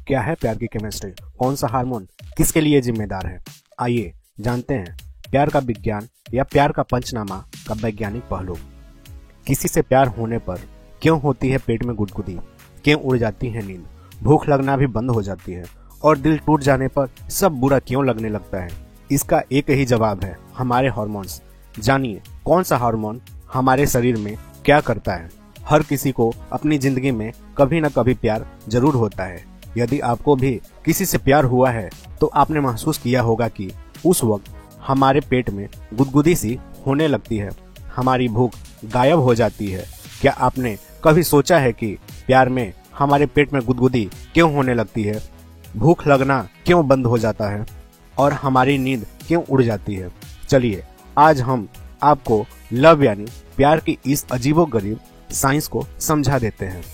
क्या है प्यार की केमिस्ट्री, कौन सा हार्मोन किसके लिए जिम्मेदार है। आइए जानते हैं प्यार का विज्ञान या प्यार का पंचनामा का वैज्ञानिक पहलू। किसी से प्यार होने पर क्यों होती है पेट में गुदगुदी, क्यों उड़ जाती है नींद, भूख लगना भी बंद हो जाती है और दिल टूट जाने पर सब बुरा क्यों लगने लगता है। इसका एक ही जवाब है, हमारे हार्मोन्स। जानिए कौन सा हार्मोन हमारे शरीर में क्या करता है। हर किसी को अपनी जिंदगी में कभी न कभी प्यार जरूर होता है। यदि आपको भी किसी से प्यार हुआ है तो आपने महसूस किया होगा कि उस वक्त हमारे पेट में गुदगुदी सी होने लगती है, हमारी भूख गायब हो जाती है। क्या आपने कभी सोचा है कि प्यार में हमारे पेट में गुदगुदी क्यों होने लगती है, भूख लगना क्यों बंद हो जाता है और हमारी नींद क्यों उड़ जाती है। चलिए आज हम आपको लव यानी प्यार की इस अजीबोगरीब साइंस को समझा देते हैं।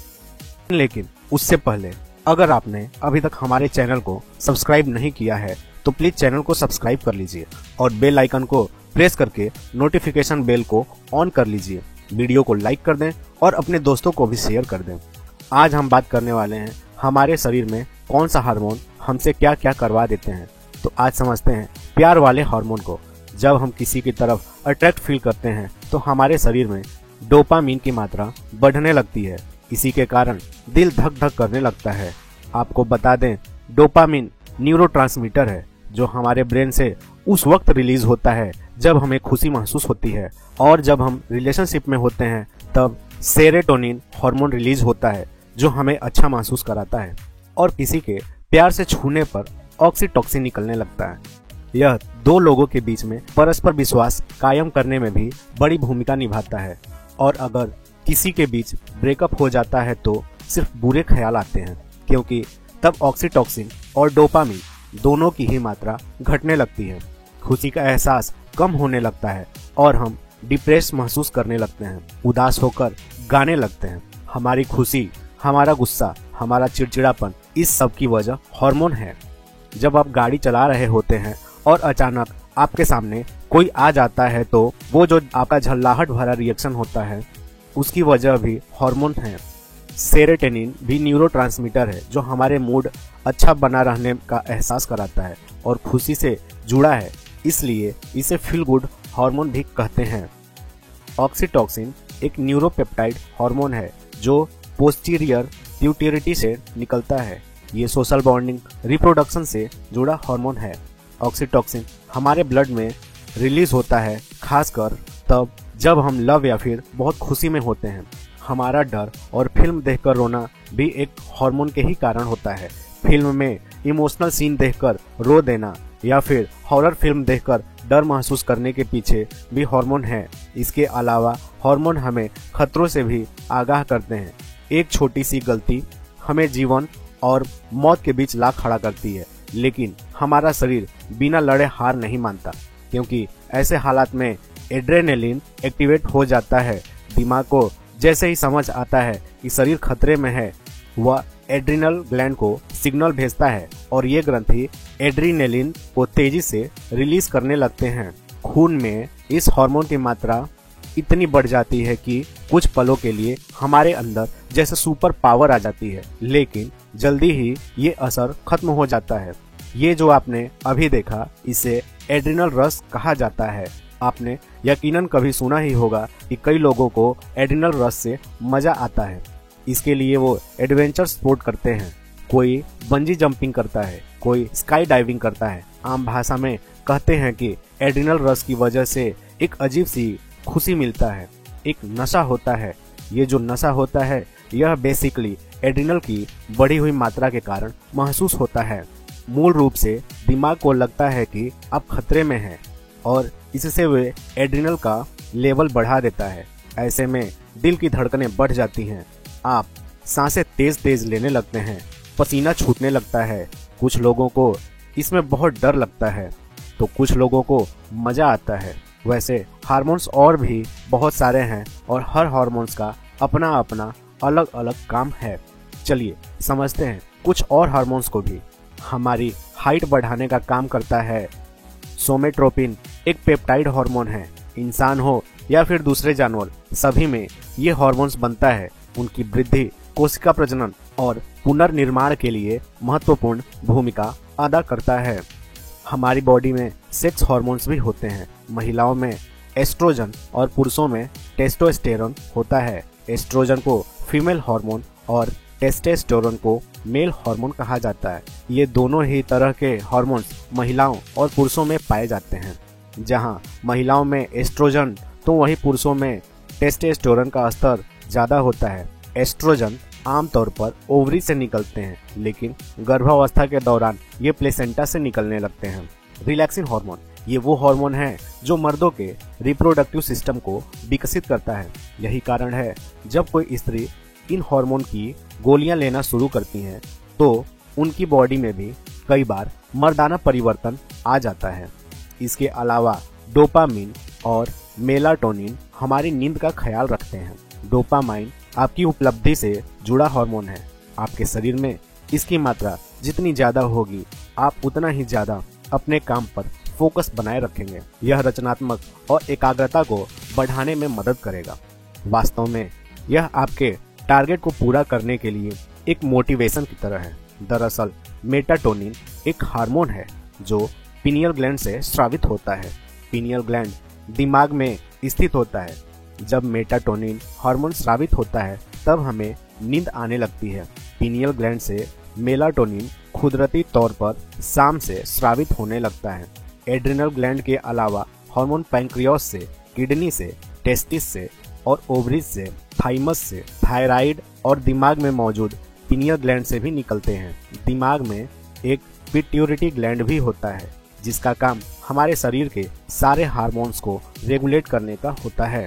लेकिन उससे पहले अगर आपने अभी तक हमारे चैनल को सब्सक्राइब नहीं किया है तो प्लीज चैनल को सब्सक्राइब कर लीजिए और बेल आइकन को प्रेस करके नोटिफिकेशन बेल को ऑन कर लीजिए। वीडियो को लाइक कर दें और अपने दोस्तों को भी शेयर कर दें। आज हम बात करने वाले हैं हमारे शरीर में कौन सा हार्मोन हमसे क्या क्या करवा देते हैं। तो आज समझते हैं प्यार वाले हार्मोन को। जब हम किसी की तरफ अट्रैक्ट फील करते हैं तो हमारे शरीर में डोपामीन की मात्रा बढ़ने लगती है। इसी के कारण दिल धक धक करने लगता है। आपको बता दें, डोपामीन न्यूरोट्रांसमीटर है जो हमारे ब्रेन से उस वक्त रिलीज होता है जब हमें खुशी महसूस होती है, और जब हम रिलेशनशिप में होते हैं तब सेरोटोनिन हार्मोन रिलीज होता है जो हमें अच्छा महसूस कराता है, और किसी के प्यार से छूने पर ऑक्सीटोसिन निकलने लगता है। यह दो लोगों के बीच में परस्पर विश्वास कायम करने में भी बड़ी भूमिका निभाता है, और अगर किसी के बीच ब्रेकअप हो जाता है तो सिर्फ बुरे ख्याल आते हैं, क्योंकि तब ऑक्सीटोसिन और डोपामीन दोनों की ही मात्रा घटने लगती है। खुशी का एहसास कम होने लगता है और हम डिप्रेस महसूस करने लगते हैं, उदास होकर गाने लगते हैं। हमारी खुशी, हमारा गुस्सा, हमारा चिड़चिड़ापन, इस सब की वजह हार्मोन है। जब आप गाड़ी चला रहे होते हैं और अचानक आपके सामने कोई आ जाता है तो वो जो आपका झल्लाहट भरा रिएक्शन होता है उसकी वजह भी हार्मोन है। सेरोटोनिन भी न्यूरोट्रांसमीटर है जो हमारे मूड अच्छा बना रहने का एहसास कराता है और खुशी से जुड़ा है, इसलिए इसे फील गुड हार्मोन भी कहते हैं। ऑक्सीटोसिन एक न्यूरोपेप्टाइड हार्मोन है जो पोस्टीरियर प्यूबिटी से निकलता है। ये सोशल बॉन्डिंग, रिप्रोडक्शन से जुड़ा हार्मोन है। ऑक्सीटोसिन हमारे ब्लड में रिलीज होता है खासकर तब जब हम लव या फिर बहुत खुशी में होते हैं। हमारा डर और फिल्म देखकर रोना भी एक हार्मोन के ही कारण होता है। फिल्म में इमोशनल सीन देखकर रो देना या फिर हॉरर फिल्म देखकर डर महसूस करने के पीछे भी हार्मोन है। इसके अलावा हार्मोन हमें खतरों से भी आगाह करते हैं। एक छोटी सी गलती हमें जीवन और मौत के बीच ला खड़ा करती है, लेकिन हमारा शरीर बिना लड़े हार नहीं मानता, क्योंकि ऐसे हालात में एड्रेनलिन एक्टिवेट हो जाता है। दिमाग को जैसे ही समझ आता है कि शरीर खतरे में है, वह एड्रिनल ग्लैंड को सिग्नल भेजता है और ये ग्रंथि एड्रिनलिन को तेजी से रिलीज करने लगते हैं। खून में इस हार्मोन की मात्रा इतनी बढ़ जाती है कि कुछ पलों के लिए हमारे अंदर जैसे सुपर पावर आ जाती है, लेकिन जल्दी ही ये असर खत्म हो जाता है। ये जो आपने अभी देखा इसे एड्रिनल रश कहा जाता है। आपने यकीनन कभी सुना ही होगा कि कई लोगों को एड्रिनल रश से मजा आता है। इसके लिए वो एडवेंचर स्पोर्ट करते हैं। कोई बंजी जंपिंग करता है, कोई स्काई डाइविंग करता है। आम भाषा में कहते हैं कि एड्रिनल रश की वजह से एक अजीब सी खुशी मिलता है, एक नशा होता है। ये जो नशा होता है यह बेसिकली एड्रिनल की बढ़ी हुई मात्रा के कारण महसूस होता है। मूल रूप से दिमाग को लगता है कि आप खतरे में हैं और इससे वे एड्रिनल का लेवल बढ़ा देता है। ऐसे में दिल की धड़कनें बढ़ जाती हैं, आप सांसें तेज तेज लेने लगते हैं, पसीना छूटने लगता है। कुछ लोगों को इसमें बहुत डर लगता है तो कुछ लोगों को मजा आता है। वैसे हार्मोन्स और भी बहुत सारे हैं और हर हार्मोन्स का अपना अपना अलग अलग काम है। चलिए समझते हैं कुछ और हार्मोन्स को भी। हमारी हाइट बढ़ाने का काम करता है सोमेट्रोपिन, एक पेप्टाइड हार्मोन है। इंसान हो या फिर दूसरे जानवर, सभी में ये हार्मोन्स बनता है। उनकी वृद्धि कोशिका प्रजनन और पुनर्निर्माण के लिए महत्वपूर्ण भूमिका अदा करता है। हमारी बॉडी में सेक्स हार्मोन्स भी होते हैं। महिलाओं में एस्ट्रोजन और पुरुषों में टेस्टोस्टेरोन होता है। एस्ट्रोजन को फीमेल हार्मोन और टेस्टोस्टेरोन को मेल हार्मोन कहा जाता है। ये दोनों ही तरह के हार्मोन्स महिलाओं और पुरुषों में पाए जाते हैं। जहां महिलाओं में एस्ट्रोजन तो वहीं पुरुषों में टेस्टोस्टेरोन का स्तर ज्यादा होता है। एस्ट्रोजन आमतौर पर ओवरी से निकलते हैं, लेकिन गर्भावस्था के दौरान ये प्लेसेंटा से निकलने लगते हैं। रिलैक्सिन हार्मोन ये वो हार्मोन है जो मर्दों के रिप्रोडक्टिव सिस्टम को विकसित करता है। यही कारण है जब कोई स्त्री इन हार्मोन की गोलियां लेना शुरू करती हैं तो उनकी बॉडी में भी कई बार मर्दाना परिवर्तन आ जाता है। इसके अलावा डोपामिन और मेलाटोनिन हमारी नींद का ख्याल रखते हैं। डोपामाइन आपकी उपलब्धि से जुड़ा हार्मोन है। आपके शरीर में इसकी मात्रा जितनी ज्यादा होगी, आप उतना ही ज्यादा अपने काम पर फोकस बनाए रखेंगे। यह रचनात्मक और एकाग्रता को बढ़ाने में मदद करेगा। वास्तव में यह आपके टारगेट को पूरा करने के लिए एक मोटिवेशन की तरह है। दरअसल मेलाटोनिन एक हार्मोन है जो पीनियल ग्लैंड से स्रावित होता है। पीनियल ग्लैंड दिमाग में स्थित होता है। जब मेलाटोनिन हार्मोन स्रावित होता है तब हमें नींद आने लगती है। पीनियल ग्लैंड से मेलाटोनिन कुदरती तौर पर शाम से स्रावित होने लगता है। एड्रिनल ग्लैंड के अलावा हार्मोन पैंक्रियास से, किडनी से, टेस्टिस से और ओवरीज से, थाइमस से, थायराइड और दिमाग में मौजूद पीनियल ग्लैंड से भी निकलते हैं। दिमाग में एक पिट्यूटरी ग्लैंड भी होता है जिसका काम हमारे शरीर के सारे हार्मोन्स को रेगुलेट करने का होता है।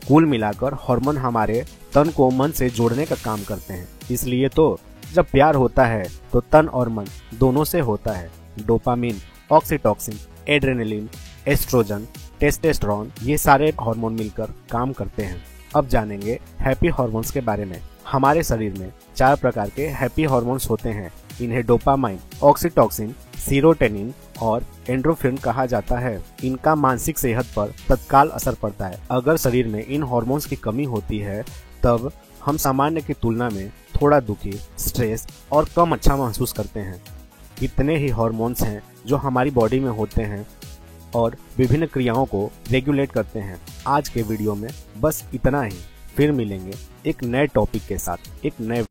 कुल मिलाकर हार्मोन हमारे तन को मन से जोड़ने का काम करते हैं। इसलिए तो जब प्यार होता है तो तन और मन दोनों से होता है। Dopamine, oxytocin, adrenaline, estrogen, testosterone ये सारे हार्मोन मिलकर काम करते हैं। अब जानेंगे हैप्पी हार्मोन्स के बारे में। हमारे शरीर में 4 प्रकार के हैप्पी हार्मोन्स होते हैं। इन्हें डोपामाइन, ऑक्सीटोसिन, सीरोटोनिन और एंडोर्फिन कहा जाता है। इनका मानसिक सेहत पर तत्काल असर पड़ता है। अगर शरीर में इन हार्मोन्स की कमी होती है तब हम सामान्य की तुलना में थोड़ा दुखी, स्ट्रेस और कम अच्छा महसूस करते हैं। इतने ही हार्मोन्स हैं जो हमारी बॉडी में होते हैं और विभिन्न क्रियाओं को रेगुलेट करते हैं। आज के वीडियो में बस इतना ही। फिर मिलेंगे एक नए टॉपिक के साथ, एक नए